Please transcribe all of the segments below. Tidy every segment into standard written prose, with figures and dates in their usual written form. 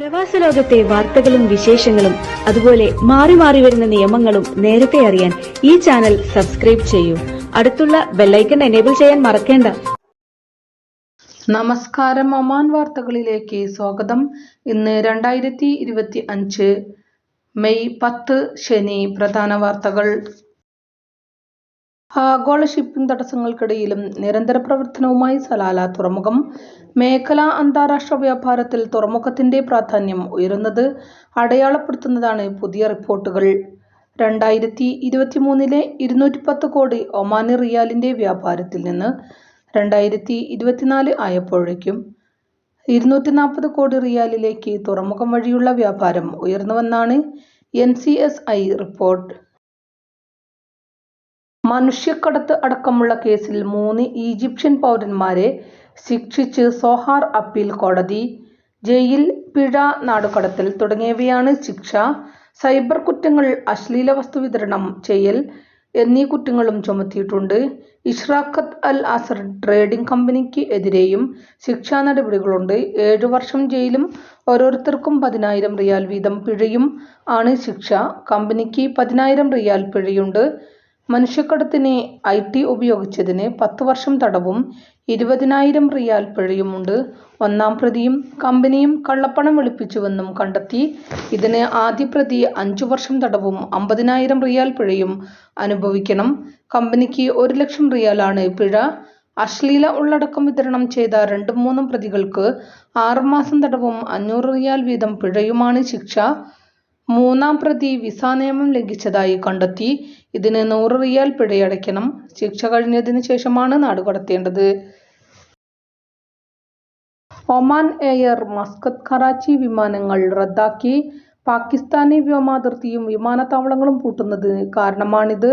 പ്രവാസ ലോകത്തെ വാർത്തകളും വിശേഷങ്ങളും അതുപോലെ മാറി മാറി വരുന്ന നിയമങ്ങളും നേരത്തെ അറിയാൻ ഈ ചാനൽ സബ്സ്ക്രൈബ് ചെയ്യൂ. അടുത്തുള്ള ബെല്ലൈക്കൺ എനേബിൾ ചെയ്യാൻ മറക്കേണ്ട. നമസ്കാരം. ഒമാൻ വാർത്തകളിലേക്ക് സ്വാഗതം. ഇന്ന് 2025 മെയ് 10 ശനി. പ്രധാന വാർത്തകൾ. ആഗോള ഷിപ്പിംഗ് തടസ്സങ്ങൾക്കിടയിലും നിരന്തര പ്രവർത്തനവുമായി സലാല തുറമുഖം. മേഖലാ അന്താരാഷ്ട്ര വ്യാപാരത്തിൽ തുറമുഖത്തിന്റെ പ്രാധാന്യം ഉയരുന്നത് അടയാളപ്പെടുത്തുന്നതാണ് പുതിയ റിപ്പോർട്ടുകൾ. 2023 210 കോടി ഒമാനി റിയാലിന്റെ വ്യാപാരത്തിൽ നിന്ന് 2024 ആയപ്പോഴേക്കും 240 കോടി റിയാലിലേക്ക് തുറമുഖം വഴിയുള്ള വ്യാപാരം ഉയർന്നുവെന്നാണ് NCSI റിപ്പോർട്ട്. മനുഷ്യക്കടത്ത് അടക്കമുള്ള കേസിൽ 3 ഈജിപ്ഷ്യൻ പൗരന്മാരെ ശിക്ഷിച്ച് സോഹാർ അപ്പീൽ കോടതി. ജയിൽ, പിഴ, നാടുകടത്തൽ തുടങ്ങിയവയാണ് ശിക്ഷ. സൈബർ കുറ്റങ്ങൾ, അശ്ലീല വസ്തു വിതരണം ചെയ്യൽ എന്നീ കുറ്റങ്ങളും ചുമത്തിയിട്ടുണ്ട്. ഇഷ്റാഖത്ത് അൽ അസർ ട്രേഡിംഗ് കമ്പനിക്ക് എതിരെയും ശിക്ഷാ നടപടികളുണ്ട്. 7 വർഷം ജയിലും ഓരോരുത്തർക്കും 10,000 റിയാൽ വീതം പിഴയും ആണ് ശിക്ഷ. കമ്പനിക്ക് 10,000 റിയാൽ പിഴയുണ്ട്. മനുഷ്യക്കടത്തിന് IT ഉപയോഗിച്ചതിന് 10 വർഷം തടവും 20,000 റിയാൽ പിഴയുമുണ്ട്. ഒന്നാം പ്രതിയും കമ്പനിയും കള്ളപ്പണം വെളുപ്പിച്ചുവെന്നും കണ്ടെത്തി. ഇതിന് ആദ്യ പ്രതി 5 വർഷം തടവും 50,000 റിയാൽ പിഴയും അനുഭവിക്കണം. കമ്പനിക്ക് 1 ലക്ഷം റിയാലാണ് പിഴ. അശ്ലീല ഉള്ളടക്കം വിതരണം ചെയ്ത 2-3 പ്രതികൾക്ക് 6 മാസം തടവും 500 റിയാൽ വീതം പിഴയുമാണ് ശിക്ഷ. മൂന്നാം പ്രതി വിസ നിയമം ലംഘിച്ചതായി കണ്ടെത്തി. ഇതിന് 100 റിയാൽ പിഴയടയ്ക്കണം. ശിക്ഷ കഴിഞ്ഞതിന് ശേഷമാണ് നാടുകടത്തേണ്ടത്. ഒമാൻ എയർ മസ്കത്ത് കറാച്ചി വിമാനങ്ങൾ റദ്ദാക്കി. പാകിസ്ഥാനി വ്യോമാതിർത്തിയും വിമാനത്താവളങ്ങളും പൂട്ടുന്നതിന് കാരണമാണിത്.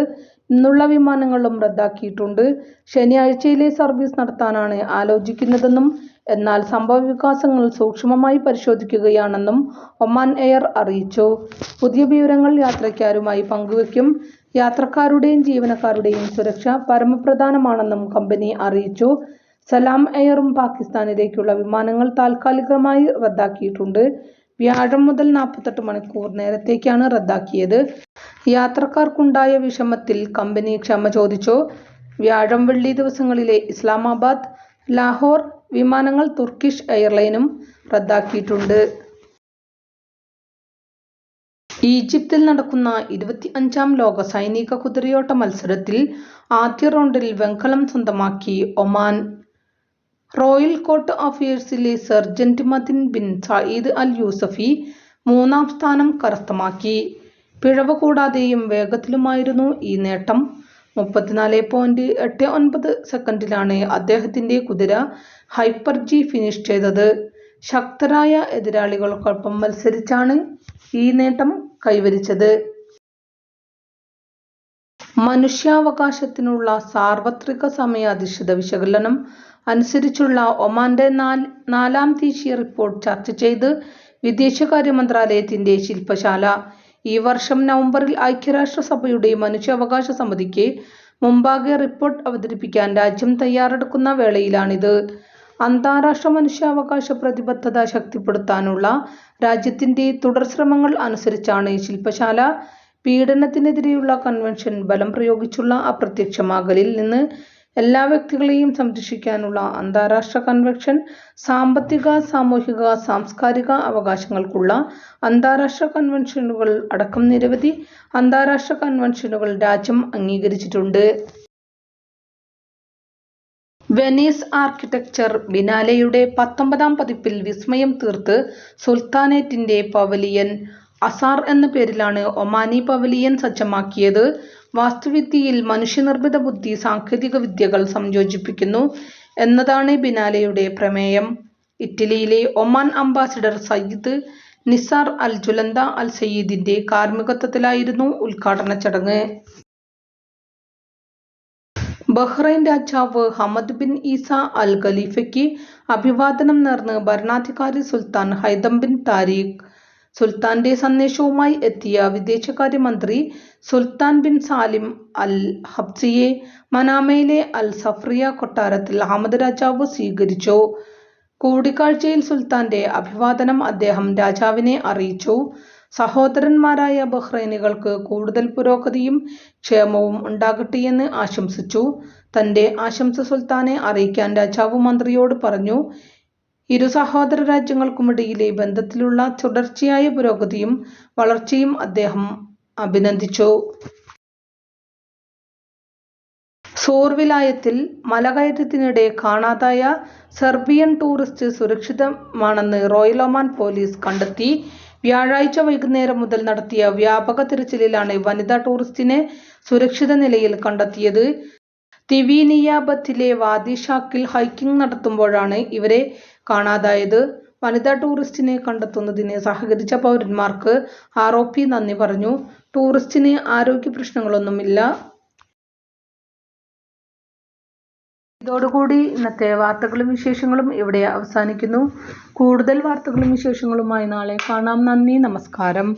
ഇന്നുള്ള വിമാനങ്ങളും റദ്ദാക്കിയിട്ടുണ്ട്. ശനിയാഴ്ചയിലെ സർവീസ് നടത്താനാണ് ആലോചിക്കുന്നതെന്നും എന്നാൽ സംഭവവികാസങ്ങൾ സൂക്ഷ്മമായി പരിശോധിക്കുകയാണെന്നും ഒമാൻ എയർ അറിയിച്ചു. പുതിയ വിവരങ്ങൾ യാത്രക്കാരുമായി പങ്കുവയ്ക്കും. യാത്രക്കാരുടെയും ജീവനക്കാരുടെയും സുരക്ഷ പരമപ്രധാനമാണെന്നും കമ്പനി അറിയിച്ചു. സലാം എയറും പാകിസ്ഥാനിലേക്കുള്ള വിമാനങ്ങൾ താൽക്കാലികമായി റദ്ദാക്കിയിട്ടുണ്ട്. വ്യാഴം മുതൽ 48 മണിക്കൂർ നേരത്തേക്കാണ് റദ്ദാക്കിയത്. യാത്രക്കാർക്കുണ്ടായ വിഷമത്തിൽ കമ്പനി ക്ഷമ ചോദിച്ചു. വ്യാഴം, വെള്ളി ദിവസങ്ങളിലെ ഇസ്ലാമാബാദ്, ലാഹോർ വിമാനങ്ങൾ തുർക്കിഷ് എയർലൈനും റദ്ദാക്കിയിട്ടുണ്ട്. ഈജിപ്തിൽ നടക്കുന്ന 25ാം ലോക സൈനിക കുതിരയോട്ട മത്സരത്തിൽ ആദ്യ റൗണ്ടിൽ വെങ്കലം സ്വന്തമാക്കി ഒമാൻ. റോയൽ കോർട്ട് അഫയേഴ്സിലെ sergeant Madin bin Saeed Al Yousufi 3ാം സ്ഥാനം കരസ്ഥമാക്കി. പിഴവ് കൂടാതെയും വേഗത്തിലുമായിരുന്നു ഈ നേട്ടം. 34.89 സെക്കൻഡിലാണ് അദ്ദേഹത്തിന്റെ കുതിര ഹൈപ്പർ G ഫിനിഷ് ചെയ്തത്. ശക്തരായ എതിരാളികൾക്കൊപ്പം മത്സരിച്ചാണ് ഈ നേട്ടം കൈവരിച്ചത്. മനുഷ്യാവകാശത്തിനുള്ള സാർവത്രിക സമയാധിഷ്ഠിത വിശകലനം അനുസരിച്ചുള്ള ഒമാന്റെ 4ാം ദേശീയ റിപ്പോർട്ട് ചർച്ച ചെയ്ത് വിദേശകാര്യ മന്ത്രാലയത്തിന്റെ ശില്പശാല. ഈ വർഷം നവംബറിൽ ഐക്യരാഷ്ട്രസഭയുടെ മനുഷ്യാവകാശ സമിതിക്ക് മുമ്പാകെ റിപ്പോർട്ട് അവതരിപ്പിക്കാൻ രാജ്യം തയ്യാറെടുക്കുന്ന വേളയിലാണിത്. അന്താരാഷ്ട്ര മനുഷ്യാവകാശ പ്രതിബദ്ധത ശക്തിപ്പെടുത്താനുള്ള രാജ്യത്തിന്റെ തുടർ ശ്രമങ്ങൾ അനുസരിച്ചാണ് ശില്പശാല. പീഡനത്തിനെതിരെയുള്ള കൺവെൻഷൻ ബലം പ്രയോഗിച്ചുള്ള അപ്രത്യക്ഷമാകലിൽ നിന്ന് എല്ലാ വ്യക്തികളെയും സംരക്ഷിക്കാനുള്ള അന്താരാഷ്ട്ര കൺവെൻഷൻ, സാമ്പത്തിക, സാമൂഹിക, സാംസ്കാരിക അവകാശങ്ങൾക്കുള്ള അന്താരാഷ്ട്ര കൺവെൻഷനുകൾ അടക്കം നിരവധി അന്താരാഷ്ട്ര കൺവെൻഷനുകൾ രാജ്യം അംഗീകരിച്ചിട്ടുണ്ട്. വെനീസ് ആർക്കിടെക്ചർ ബിനാലെയുടെ 19ാം പതിപ്പിൽ വിസ്മയം തീർത്ത് സുൽത്താനേറ്റിന്റെ പവലിയൻ. അസാർ എന്ന പേരിലാണ് ഒമാനി പവലിയൻ സജ്ജമാക്കിയത്. വാസ്തുവിദ്യയിൽ മനുഷ്യനിർമ്മിത ബുദ്ധി സാങ്കേതിക വിദ്യകൾ സംയോജിപ്പിക്കുന്നു എന്നതാണ് ബിനാലെയുടെ പ്രമേയം. ഇറ്റലിയിലെ ഒമാൻ അംബാസിഡർ സയ്യിദ് നിസാർ അൽ ജുലന്ത അൽ സയ്യിദിന്റെ കാർമ്മികത്വത്തിലായിരുന്നു ഉദ്ഘാടന ചടങ്ങ്. ബഹ്റൈൻ രാജാവ് ഹമദ് ബിൻ ഈസ അൽ ഖലീഫയ്ക്ക് അഭിവാദനം നേർന്ന് ഭരണാധികാരി സുൽത്താൻ ഹൈതം ബിൻ താരിഖ്. സുൽത്താന്റെ സന്ദേശവുമായി എത്തിയ വിദേശകാര്യമന്ത്രി സുൽത്താൻ ബിൻ സാലിം അൽ ഹബ്സിയെ മനാമയിലെ അൽ സഫ്രിയ കൊട്ടാരത്തിൽ അഹമ്മദ് രാജാവ് സ്വീകരിച്ചു. കൂടിക്കാഴ്ചയിൽ സുൽത്താന്റെ അഭിവാദനം അദ്ദേഹം രാജാവിനെ അറിയിച്ചു. സഹോദരന്മാരായ ബഹ്റൈനികൾക്ക് കൂടുതൽ പുരോഗതിയും ക്ഷേമവും ഉണ്ടാകട്ടെയെന്ന് ആശംസിച്ചു. തന്റെ ആശംസ സുൽത്താനെ അറിയിക്കാൻ രാജാവ് മന്ത്രിയോട് പറഞ്ഞു. ഇരു സഹോദര രാജ്യങ്ങൾക്കുമിടയിലെ ബന്ധത്തിലുള്ള തുടർച്ചയായ പുരോഗതിയും വളർച്ചയും അദ്ദേഹം അഭിനന്ദിച്ചു. സൂർ വിലായത്തിൽ മലകയറ്റത്തിനിടെ കാണാതായ സെർബിയൻ ടൂറിസ്റ്റ് സുരക്ഷിതമാണെന്ന് റോയൽ ഒമാൻ പോലീസ് കണ്ടെത്തി. വ്യാഴാഴ്ച വൈകുന്നേരം മുതൽ നടത്തിയ വ്യാപക തിരച്ചിലിലാണ് വനിതാ ടൂറിസ്റ്റിനെ സുരക്ഷിത നിലയിൽ കണ്ടെത്തിയത്. തിവിനിയാബത്തിലെ വാദി ഷാക്കിൽ ഹൈക്കിംഗ് നടത്തുമ്പോഴാണ് ഇവരെ കാണാതായത്. വനിതാ ടൂറിസ്റ്റിനെ കണ്ടെത്തുന്നതിന് സഹകരിച്ച പൗരന്മാർക്ക് ROP നന്ദി പറഞ്ഞു. ടൂറിസ്റ്റിന് ആരോഗ്യ പ്രശ്നങ്ങളൊന്നുമില്ല. ഇതോടുകൂടി ഇന്നത്തെ വാർത്തകളും വിശേഷങ്ങളും ഇവിടെ അവസാനിക്കുന്നു. കൂടുതൽ വാർത്തകളും വിശേഷങ്ങളുമായി നാളെ കാണാം. നന്ദി, നമസ്കാരം.